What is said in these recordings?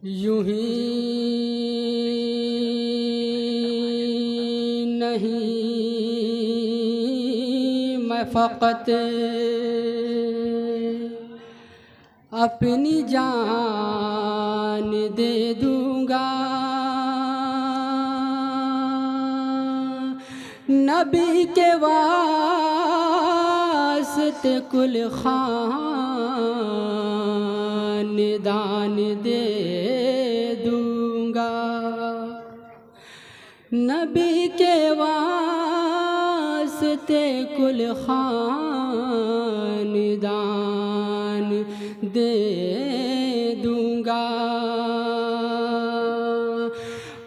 یوں ہی نہیں میں فقط اپنی جان دے دوں گا، نبی کے واسطے کل خاندان دے دوں گا، نبی کے واسطے کل خاندان دے دوں گا۔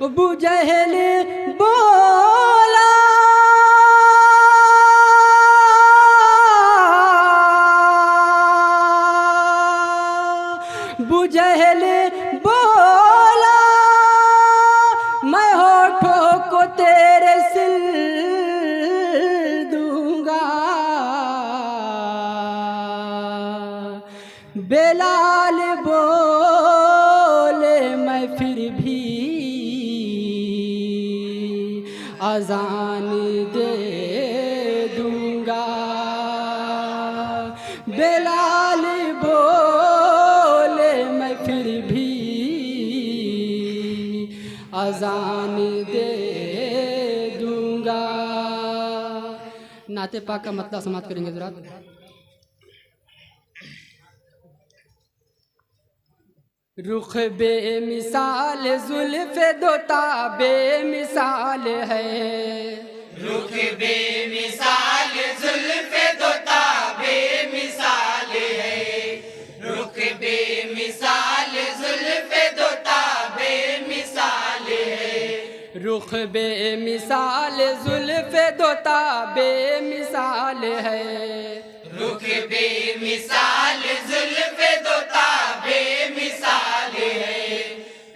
ابو جہل بولا ابو جہل بولا میں ہونٹوں کو تیرے سل دوں گا، بلال بولے میں پھر بھی اذان دے دوں گا، بلال بولے میں پھر بھی اذان دے دوں گا۔ نعت پاک کا مطلب سماعت کریں گے حضرات۔ رخ بے مثال زلف دوتا بے مثال ہے، رخ بے مثال زلف دوتا بے مثال ہے، رخ بے مثال زلف دوتا بے مثال ہے، رخ بے مثال زلف دوتا بے مثال ہے، رخ بے مثال زلف دوتا بے مثال ہے،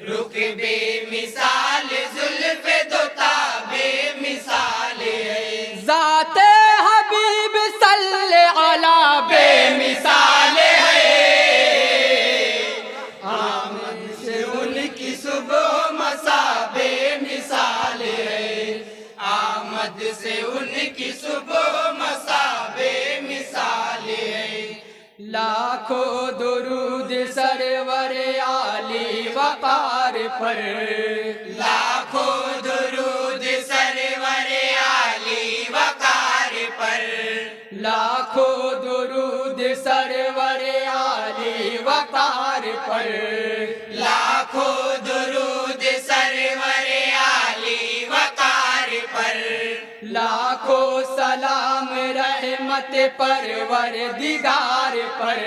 رخ بے مثال زلف دوتا بے مثال ہے، ذات حبیب صلی علی بے مثال ہے، آمد سے ان کی صبح مساء بے مثال ہے، آمد سے ان کی صبح مساء بے مثال ہے، لاکھوں درود سرور عالی وقار پر، لاکھوں درود سرور عالی وقار پر، لاکھوں درود سرور عالی وقار پر، لاکھوں درود سرور عالی وقار پر، لاکھوں سلام رحمت پروردگار پر،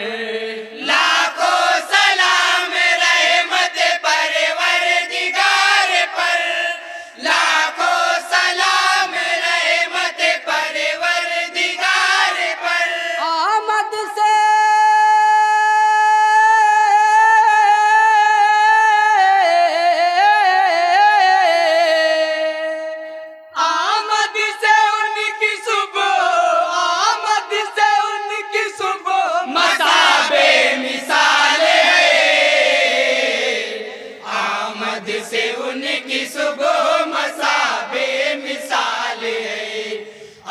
لاکھوں سلام رحمت پروردگار پر، لاکھوں سلام رحمت پروردگار پر، آمد سے آمد سے ان کی صبح، آمد سے ان کی صبح مساء بے مثال ہے، آمد سے ان کی صبح مساء بے مثال ہے،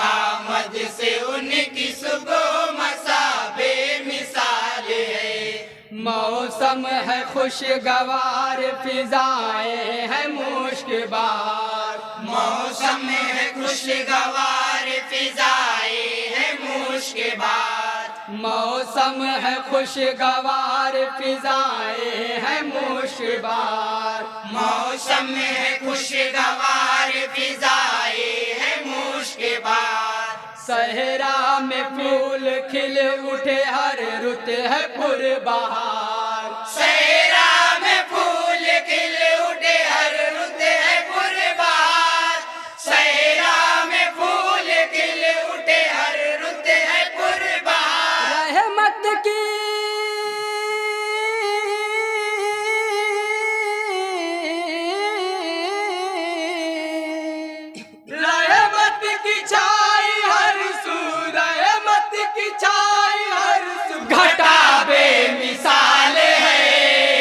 آمد سے ان کی صبح مساء بے مثال ہے، موسم ہے خوشگوار فضائیں ہیں مشکبار، موسم ہے خوشگوار فضائیں ہیں مشکبار، موسم ہے خوشگوار فضائیں ہیں مشکبار، موسم ہے خوشگوار فضائیں ہیں مشکبار، صحرا میں پھول کھل اٹھے ہر رت ہے پر بہار، صحرا میں پھول کھل اٹھے ہر رت ہے پر بہار، صحرا میں پھول کھل اٹھے ہر رت ہے پر بہار، رحمت کی رحمت کی چھائی ہر سو، رحمت کی چھائی ہر سو، گھٹا بے مثال ہے،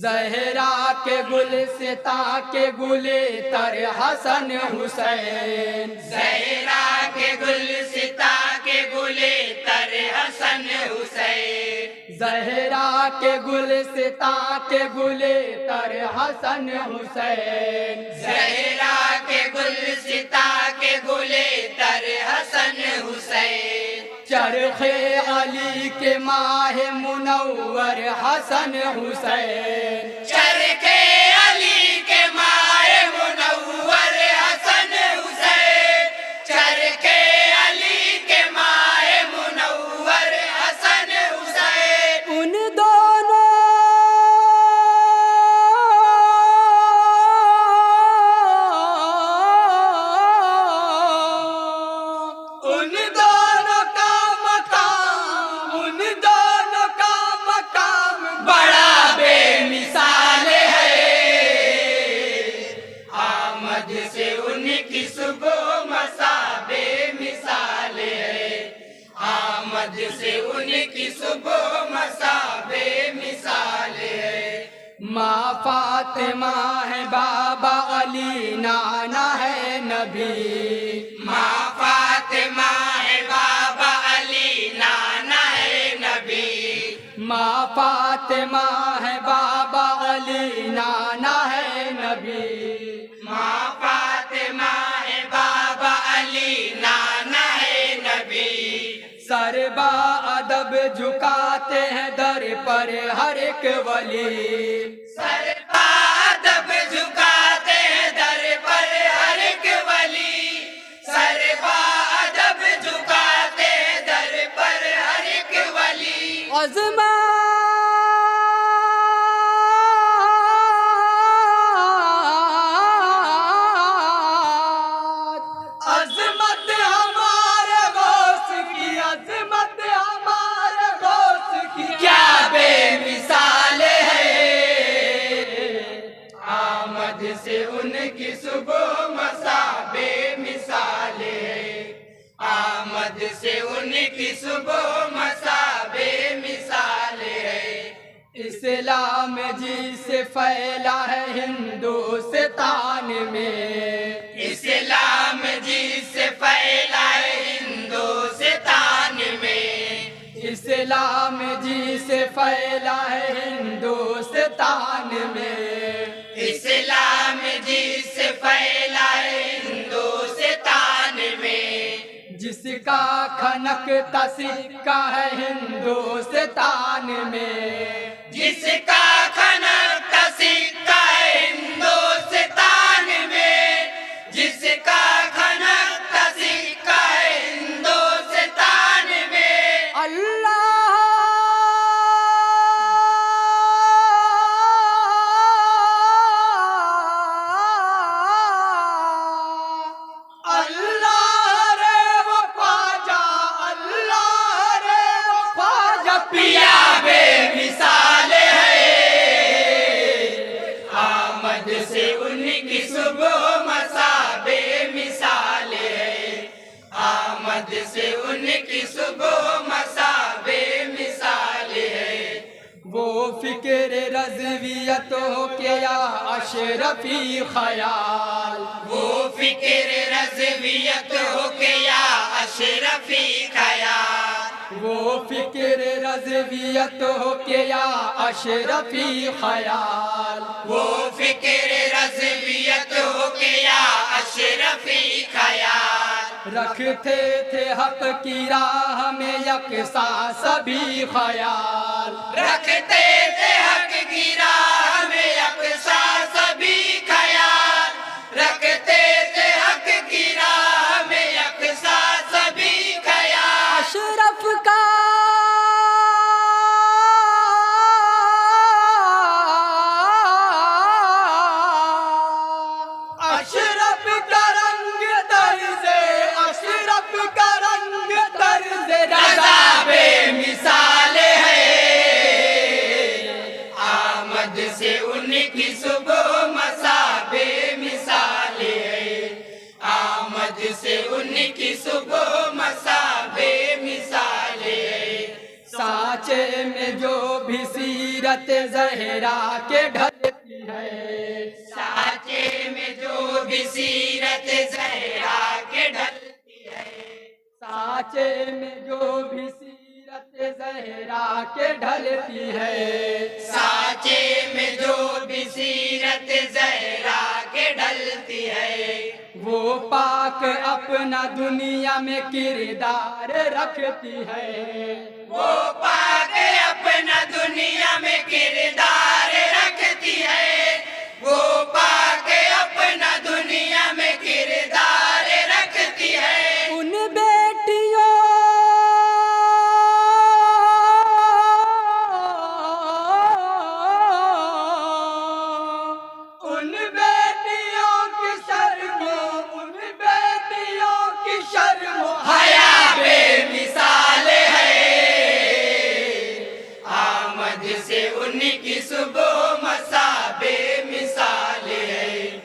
زہرا کے گلستاں کے گلے تر حسن حسین زہرا کے گلستاں کے گلے تر حسن حسین زہرا کے گلستاں کے گلے تر حسن حسین زہرا کے گلستاں کے گلے تر حسن حسین چرخ علی کے ماہ منور حسن حسین چرخ علی کے ماہ منور حسن حسین چرخ علی کے ماہ منور حسن حسین ان دونوں بڑا بے مثال ہے آمد سے ان کی صبح مساء بے مثال ہے آمد سے ان کی صبح مساء بے مثال ہے ماں فاطمہ ہے بابا علی نانا ہے نبی ماں فاطمہ ہے بابا علی نانا ہے نبی ماں فاطمہ ہے بابا علی نانا ہے نبی ماں فاطمہ ہے بابا علی نانا ہے نبی سر با ادب جھکاتے ہیں در پر ہر ایک ولی سر ادب جھکاتے ہیں در پر ہر ایک ولی سر ادب جھکاتے ہیں در پر ہر ایک ولی عظمت عظمت ہمارے غوث کی عظمت ہمارے غوث کی کیا بے مثال ہے آمد سے ان کی صبح مساء بے مثال ہے آمد سے ان کی صبح مساء بے مثال ہے اسلام جی سے پھیلا ہے ہندوستان میں اسلام جی سے پھیلا ہے ہندوستان میں اسلام جی سے پھیلا ہے ہندوستان میں اسلام جی سے پھیلا ہے ہندوستان میں جس کا کھنکتا سکہ ہے ہندوستان میں جس کا کھنکتا سکہ ہے ہندوستان میں جس کا کھنکتا سکہ ہے ہندوستان میں اللہ پیا بے مثال ہے آمد سے ان کی صبح مساء بے مثال ہے آمد سے ان کی صبح مساء بے مثال ہے وہ فکر رضویت ہو کے یا اشرفی خیال وہ فکر رضویت ہو کے یا اشرفی خیال وہ فکر رضویت ہو کے یا اشرفی خیال وہ فکر رضویت ہو کے یا اشرفی خیال رکھتے تھے حق کی راہ میں یکساں سبھی خیال رکھتے تھے حق کی راہ میں یکساں سبھی خیال رکھتے تھے حق کی راہ میں یکساں سبھی خیال اشرف کا اشرف کا رنگ درز اشرف کا رنگ درز رضا بے مثال ہے آمد سے ان کی صبح مساء بے مثال ہے آمد سے ان کی صبح مساء بے مثال ہے سانچے میں جو بھی سیرت سیرت زہرا کے ڈھلتی ہے، سانچے میں جو بھی سیرت زہرا کے ڈھلتی ہے، سانچے میں جو بھی سیرت زہرا کے ڈھلتی ہے، سانچے میں جو بھی سیرت زہرا کے ڈھلتی ہے، وہ پاک اپنا دنیا میں کردار رکھتی ہے، وہ پاک اپنا دنیا میں کردار رکھتی ہے، وہ پاک اپنا دنیا میں کردار رکھتی ہے، ان بیٹیوں کی شرموں، ان بیٹیوں کی شرموں حیا بے مثال ہے، آمد سے ان کی صبح مساء بے مثال ہے،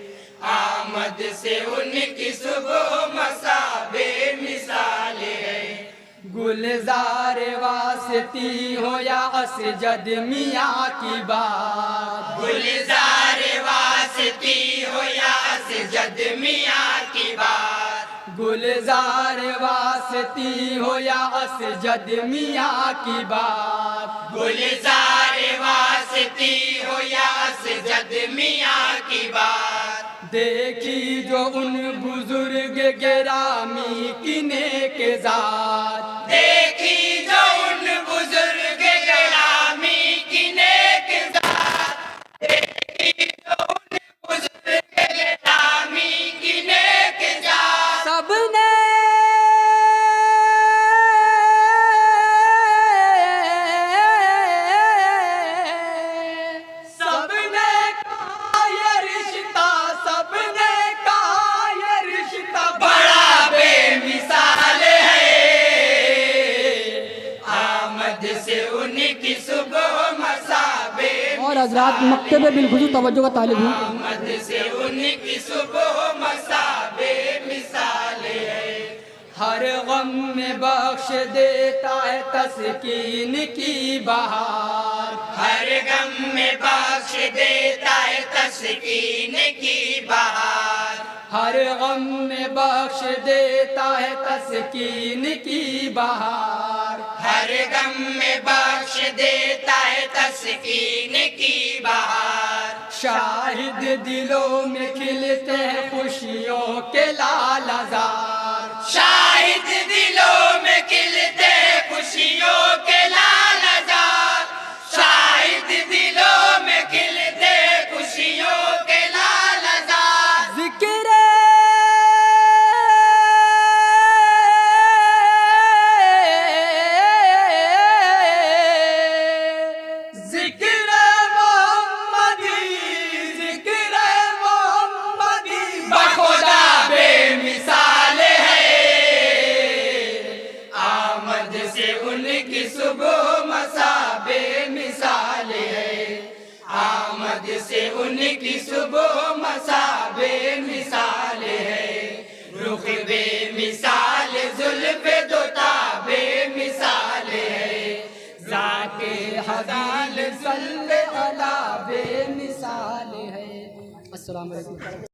آمد سے ان کی صبح مساء بے مثال ہے، گلزار واسطی ہو یا اسجد میاں کی بات، گلزار واسطی ہو یا اسجد میاں کی بات، گلزار واسطی ہو یا اسجد میاں کی بات، گلزار واسطی ہو یا اسجد میاں کی بات، دیکھی جو ان بزرگ گرامی کی نیک ذات، دیکھی جو ان بزرگ گرامی کی نیک ذات، دیکھی جو ان بزرگ گرامی کی نیک ذات، سب نے سب نے کہا یہ رشتہ، سب نے کہا یہ رشتہ بڑا بے مثال ہے، آمد سے ان کی صبح مساء بے اور حضرات مکتب بالخصوص توجہ کا طالب ہوں، آمد سے ان کی صبح مساء بے مثال ہے، ہر غم میں بخش دیتا ہے تسکین کی بہار، ہر غم میں بخش دیتا ہے تسکین کی بہار، ہر غم میں بخش دیتا ہے تسکین کی بہار، ہر غم میں بخش دیتا ہے تسکین کی بہار، شاہد دلوں میں کھلتے ہیں خوشیوں کے لال ہزار، شاہد دلوں میں کھلتے خوشیوں کے لال ہزار، شاہد دلوں میں کھلتے خوشیوں کے لال ہزار، ذکر ذکر محمدی، ذکر محمدی بخدا بے مثال ہے، آمد سے ان کی صبح مساء بے مثال ہے، آمد سے ان کی صبح مساء بے مثال ہے، رخ بے مثال زلف دوتا بے مثال ہے، ذاک حبیب صلی اللہ بے مثال ہے۔ السلام علیکم۔